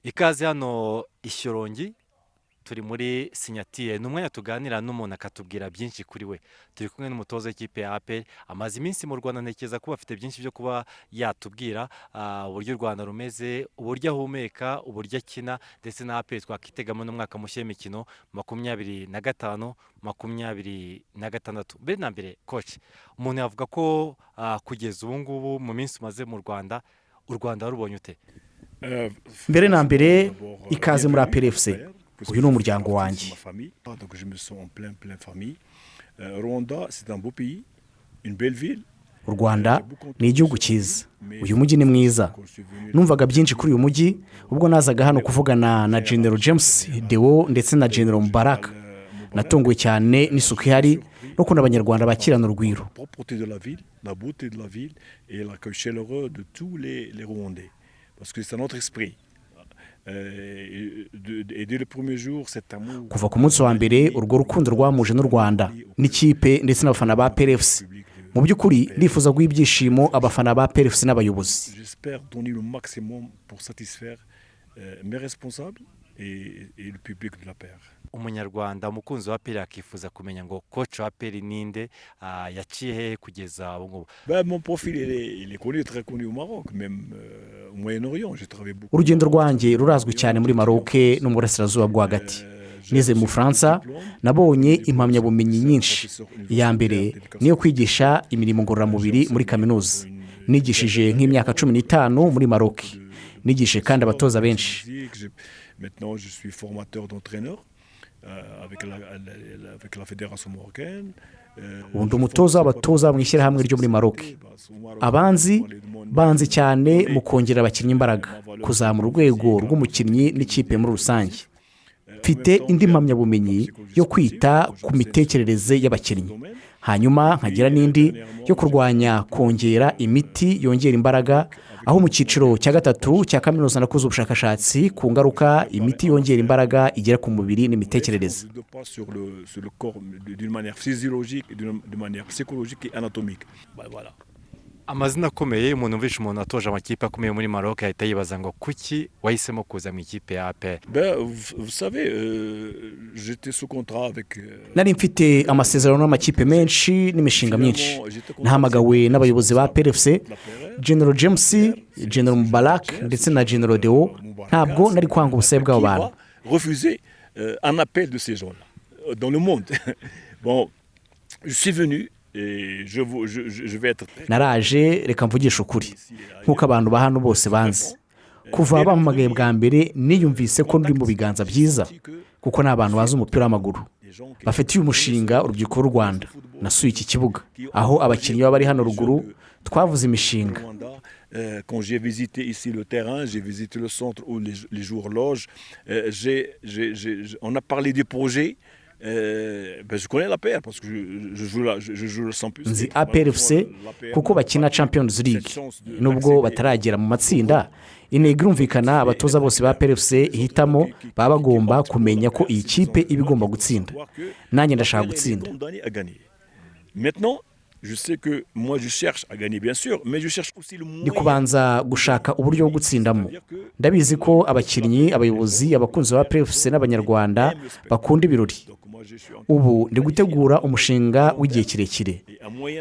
ikaze hano ishyorongi turi muri sinyatire ni umwanya tuganira n'umuntu akatubwira byinshi kuri we. Turi kumwe n'umutoza w'ikipe ya APR amaze iminsi mu Rwanda, ntekereza ko bafite byinshi byo kuba yatubwira uburyo u Rwanda rumeze, uburyo ahumeka, uburyo akina, ndetse na APR twakitegamo n'umwaka mushya w'imikino 25 26. Mbere na mbere coach, umuntu yavuga ko kugeza ubu ngubu mu minsi umaze mu Rwanda, u Rwanda warubonye ute? Mbere na mbere ikaze muri APR FC. Uyu ni umuryango wanjye. U Rwanda ni igihugu cyiza, uyu mujyi ni mwiza. Numvaga byinshi kuri uyu mujyi ubwo nazaga hano kuvugana na General James Deo ndetse na General Mubarak. Natunguwe cyane n'isuku ihari no kubona abanyarwanda bakirana urugwiro. Parce que c'est notre esprit. Kuva ku munsi wa mbere urwo rukundo rwamuje n'u Rwanda n'ikipe ndetse n'abafana ba APR FC. Mu by'ukuri ndifuza guha ibyishimo abafana ba APR FC n'abayobozi. J'espère donner le maximum pour satisfaire mes responsables et le public de l'APR. Umunyarwanda umukunzi wa APR akifuza kumenya ngo coach wa APR ninde, yaciye hehe kugeza ubu ngubu? Mon profil il est connu, très connu au Maroc, même au Moyen-Orient. J'ai travaillé beaucoup. Urugendo rwanjye rurazwi cyane muri Maroc no mu burasirazuba bwo hagati. Nize mu Bufaransa, nabonye impamyabumenyi nyinshi. Iya mbere niyo kwigisha imirimo ngororamubiri muri kaminuza. Nigishije nk'imyaka 15 muri Maroc. Nigishije kandi abatoza benshi. Maintenant je suis formateur d'entraîneur avec la fédération marocaine. Ubundi umutoza w'abatoza mu ishyirahamwe ryo muri Maroc. Banzi cyane mu kongera abakinnyi imbaraga, kuzamura urwego rw'umukinnyi n'ikipe muri rusange. Mfite indi mpamyabumenyi yo kwita ku mitekerereze y'abakinnyi. Hanyuma nkagira n'indi yo kurwanya kongera imiti yongera imbaraga, aho mu cyiciro cya gatatu cya kaminuza nakoze ubushakashatsi ku ngaruka imiti yongera imbaraga igera ku mubiri n'imitekerereze. Amazina akomeye, umuntu umvisha umuntu atoje amakipe akomeye muri Maroc ahita yibaza ngo kuki wahisemo kuza mu ikipe ya APR? Vous savez, j'étais sous contrat avec Nari mfite amasezerano n'amakipe menshi n'imishinga myinshi. Nahamagawe n'abayobozi ba APR FC, General James, General Mubarak ndetse na General Deo. Ntabwo nari kwanga ubusabe bw'abo bantu. Refuser un appel de ces gens-là dans le monde. Bon, je suis venu. Naraje reka mvugisha ukuri nk'uko abantu ba hano bose banzi. Kuva bampamagaye bwa mbere niyumvise ko ndi mu biganza byiza, kuko ni abantu bazi umupira w'amaguru bafitiye umushinga urubyiruko rw'u Rwanda. Nasuye iki kibuga aho abakinnyi baba bari hano ruguru, twavuze imishinga. Quand j'ai visité ici le terrain, j'ai visité le centre où les joueurs logent, on a parlé des projets. Je connais la PR parce que je joue le 100+. Nzi APR FC kuko bakina Champions League. Nubwo bataragera mu matsinda, intego irumvikana abatoza bose ba APR FC ihitamo baba bagomba kumenya ko iyi kipe iba igomba gutsinda. Nanjye ndashaka gutsinda. Maintenant, je sais que moi je cherche à gagner bien sûr, mais je cherche aussi le moyen. Ni kubanza gushaka uburyo bwo gutsindamo. Ndabizi ko abakinnyi, abayobozi, abakunzi ba APR FC n'abanyarwanda bakunda ibirori. Ubu ndi gutegura umushinga w'igihe kirekire,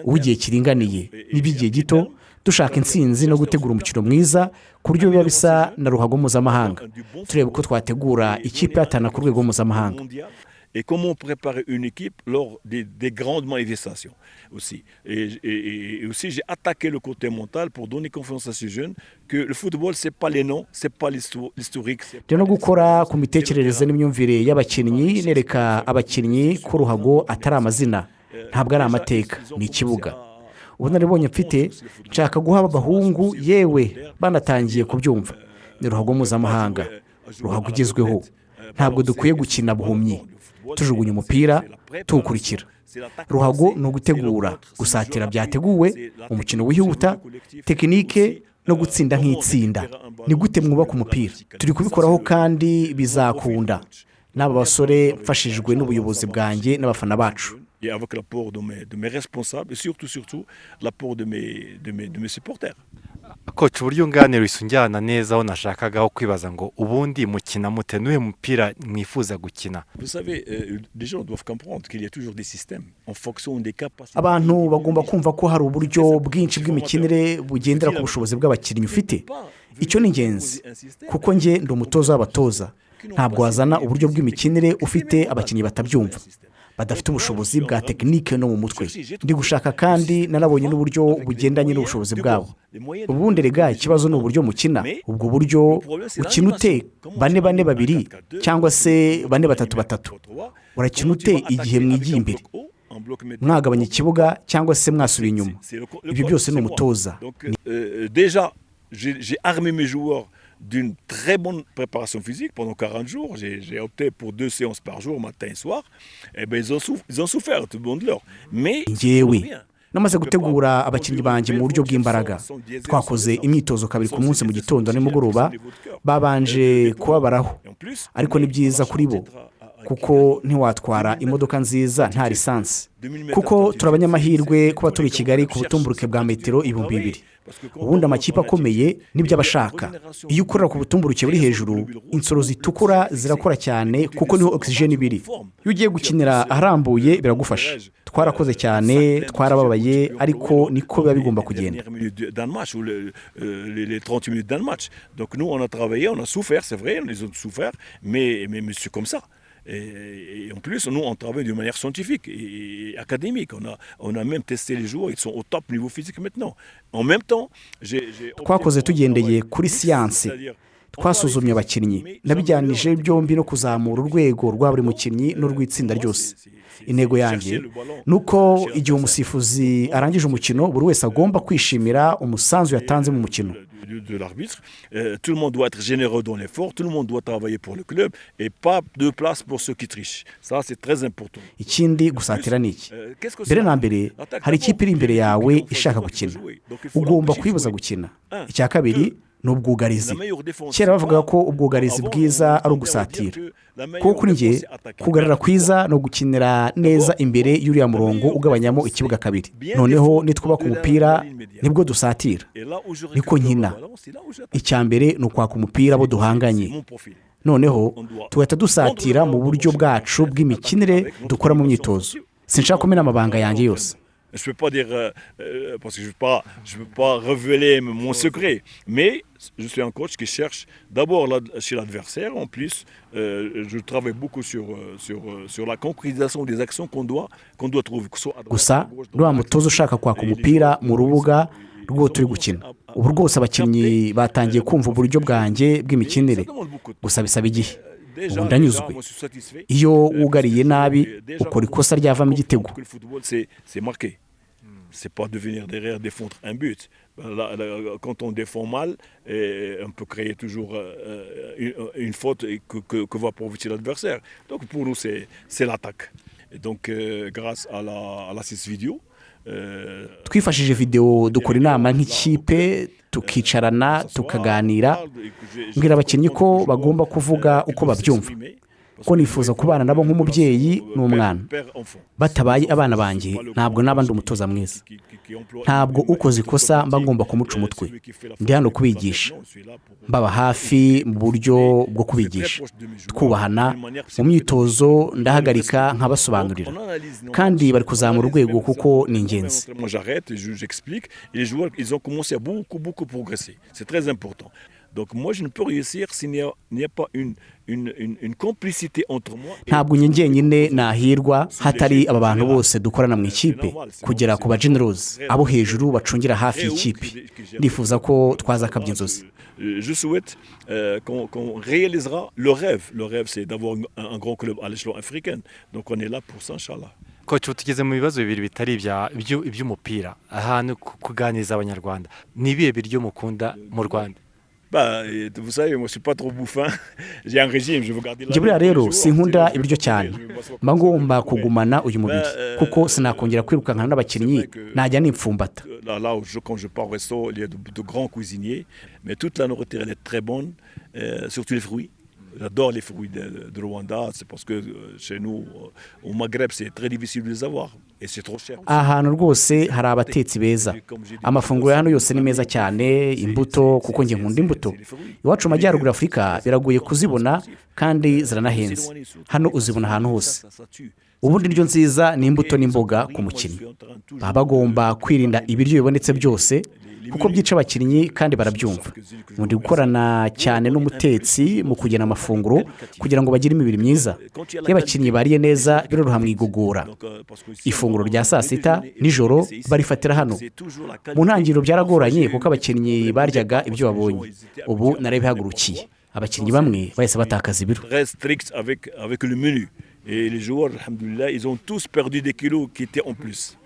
w'igihe kiringaniye n'iby'igihe gito, dushaka intsinzi no gutegura umukino mwiza ku buryo biba bisa na ruhago mpuzamahanga. Turebe uko twategura ikipe yatana ku rwego mpuzamahanga. Et comment préparer une équipe lors des grandes manifestations aussi. Et aussi, j'ai attaqué le côté mental pour donner confiance à ces jeunes que le football, c'est pas les noms, c'est pas l'historique. Rero gukora ku mitekerereze n'imyumvire y'abakinnyi, nereka abakinnyi ko ruhago atari amazina, ntabwo ari amateka, ni ikibuga. Ubu naribonye mfite nshaka guha abahungu yewe banatangiye kubyumva. Ni ruhago mpuzamahanga, ruhago ugezweho. Ntabwo dukwiye gukina buhumyi, tujugunya umupira tuwukurikira. Ruhago ni ugutegura, gusatira byateguwe, umukino wihuta, tekinike no gutsinda nk'itsinda. Ni gute mwubaka umupira? Turi kubikoraho kandi bizakunda. N'aba basore mfashijwe n'ubuyobozi bwanjye n'abafana bacu. Et avec l'apport de mes responsables et surtout l'apport de mes supporters. koci uburyo nganira unjyana neza aho nashakagaho kwibaza ngo ubundi mukina mute n'uyu mupira mwifuza gukina. Vous savez, les gens doivent comprendre qu'il y a toujours des systèmes en fonction des capacités. abantu bagomba kumva ko hari uburyo bwinshi bw'imikinire bugendera ku bushobozi bw'abakinnyi ufite. Icyo ni ingenzi kuko njye ndi umutoza w'abatoza. Ntabwo wazana uburyo bw'imikinire ufite abakinnyi batabyumva, badafite ubushobozi bwa tekinike no mu mutwe. Ndi gushaka kandi narabonye n'uburyo bugendanye n'ubushobozi bwabo. Ubundi rega ikibazo ni uburyo mukina. Ubwo buryo ukina ute 4-4-2 cyangwa se 4-3-3? Urakina ute igihe mwigiye imbere, mwagabanya ikibuga cyangwa se mwasubiye inyuma? Ibyo byose ni umutoza. Déjà, j'ai armé mes joueurs d'une très bonne préparation physique pendant 40 jours. J'ai opté pour 2 séances par jour, matin et soir. Eh ben, ils ont souffert, tout le monde leur. Mais njyewe namaze gutegura abakinnyi banjye mu buryo bw'imbaraga. Twakoze imyitozo 2 ku munsi mu gitondo nimugoroba, babanje kubabaraho. Ariko ni byiza kuri bo kuko ntiwatwara imodoka nziza nta lisansi, kuko turabanyamahirwe kuba turi i Kigali ku butumburuke bwa metero 2000. Ubundi amakipe akomeye nibyo abashaka. Iyo ukorera ku butumburuke buri hejuru, insoro zitukura zirakora cyane kuko niho oxygene ibiri. Iyo ugiye gukinira aharambuye biragufasha. Twarakoze cyane, twarababaye, ariko niko biba bigomba kugenda. Les 30 minutes d'un match. Donc nous on a travaillé, on a souffert, c'est vrai, les autres souffert, mais c'est comme ça. Et en plus, nous, on travaille de manière scientifique et académique. On a même testé les joueurs, ils sont au top niveau physique maintenant. En même temps, twakoze tugendeye kuri siyansi. Twasuzumye abakinnyi, nabijyanije byombi no kuzamura urwego rwa buri mukinnyi n'urw'itsinda ryose. Intego yanjye nuko igihe umusifuzi arangije umukino, buri wese agomba kwishimira umusanzu yatanze mu mukino. De l'arbitre, tout le monde doit être généreux dans l'effort, tout le monde doit travailler pour le club et pas de place pour ceux qui trichent. Ça c'est très important. Ikindi gusatira niki? Mbere na mbere hari ikipe iri imbere yawe ishaka gukina, ugomba kwibuza gukina. Icya kabiri ni ubwugarizi. Kera bavuga ko ubwugarizi bwiza ari ugusatira, kuko kuri njye kugarara kwiza no gukinira neza imbere y'uriya murongo ugabanyamo ikibuga 2. Noneho nitwubaka umupira nibwo dusatira, niko nkina. Icya mbere ni ukwaka umupira abo duhanganye, noneho tugahita dusatira mu buryo bwacu bw'imikinire dukora mu myitozo. Sinshaka kumena amabanga yanjye yose. Je ne peux pas dire, parce que je ne peux pas révéler mon secret, mais je suis un coach qui cherche d'abord chez l'adversaire. En plus, je travaille beaucoup sur la concrétisation des actions qu'on doit trouver. Gusa rwa mutozo ushaka kwaka umupira mu rubuga rwo turi gukina. Ubu rwose abakinnyi batangiye kumva uburyo bwanjye bw'imikinire. Gusa bisaba igihe. Ubu ndanyuzwe. Iyo wugariye nabi ukora ikosa ryavamo igitego. C'est pas de venir derrière défendre un but. Quand on défend mal, on peut créer toujours une faute que va profiter l'adversaire. Donc pour nous, c'est l'attaque. Et donc grâce à la 6 vidéo, twifashije video dukora inama nk'ikipe, tukicarana tukaganira, mbwira abakinnyi ko bagomba kuvuga uko babyumva, ko nifuza kubana nabo nk'umubyeyi n'umwana. Batabaye abana banjye ntabwo naba ndi umutoza mwiza. Ntabwo ukoze ikosa mba ngomba kumuca umutwe. Ndi hano kubigisha, mbaba hafi mu buryo bwo kubigisha, twubahana mu myitozo, ndahagarika nkabasobanurira, kandi bari kuzamura urwego kuko ni ingenzi. Donc moi je ne peux réussir s'il n'y a pas une complicité entre moi. Ntabwo njyenyine nahirwa hatari aba bantu bose dukorana mu ikipe, kugera ku ba generals abo hejuru bacungira hafi y'ikipe. Ndifuza ko twazakabya inzozi. Je souhaite qu'on réalisera le rêve. Le rêve c'est d'avoir un grand club à l'échelon africain. Donc on est là pour ça, Inch'Allah. Coach, tugeze mu bibazo bibiri bitari iby'umupira, ahantu kuganiriza abanyarwanda. Ni ibihe biryo mukunda mu Rwanda? Vous savez, moi je suis pas trop bouffin. J'ai un régime, je veux garder la. Njye rero sinkunda ibiryo cyane. Mba ngomba kugumana uyu mubiri kuko sinakongera kwirukankana n'abakinnyi najya nipfumbata. Là quand je pars au resto, il y a de grands cuisiniers, mais toute la nourriture elle est très bonne, surtout les fruits. J'adore les fruits de Rwanda, c'est parce que chez nous au Maghreb c'est très difficile de les avoir. Et c'est trop cher. aha hantu rwose hari abatetsi beza, amafunguro ya hano yose ni meza cyane, imbuto kuko njye nkunda imbuto. Iwacu mu majyaruguru y'Afurika biragoye kuzibona kandi ziranahenze, hano uzibona ahantu hose. Ubundi indyo nziza ni imbuto n'imboga ku mukinnyi. Baba bagomba kwirinda ibiryo bibonetse byose kuko byica abakinnyi kandi barabyumva. Ndi gukorana cyane n'umutetsi mu kugena amafunguro kugira ngo bagire imibiri myiza. Iyo abakinnyi bariye neza biroroha mu igogora. Ifunguro rya saa sita nijoro barifatira hano. Mu ntangiriro byaragoranye kuko abakinnyi baryaga ibyo babonye. Ubu narabihagurukiye. Abakinnyi bamwe bahise batakaza ibiro. Très strict avec le menu. Et les joueurs, alhamdoulilah, ils ont tous perdu des kilos qui étaient en plus.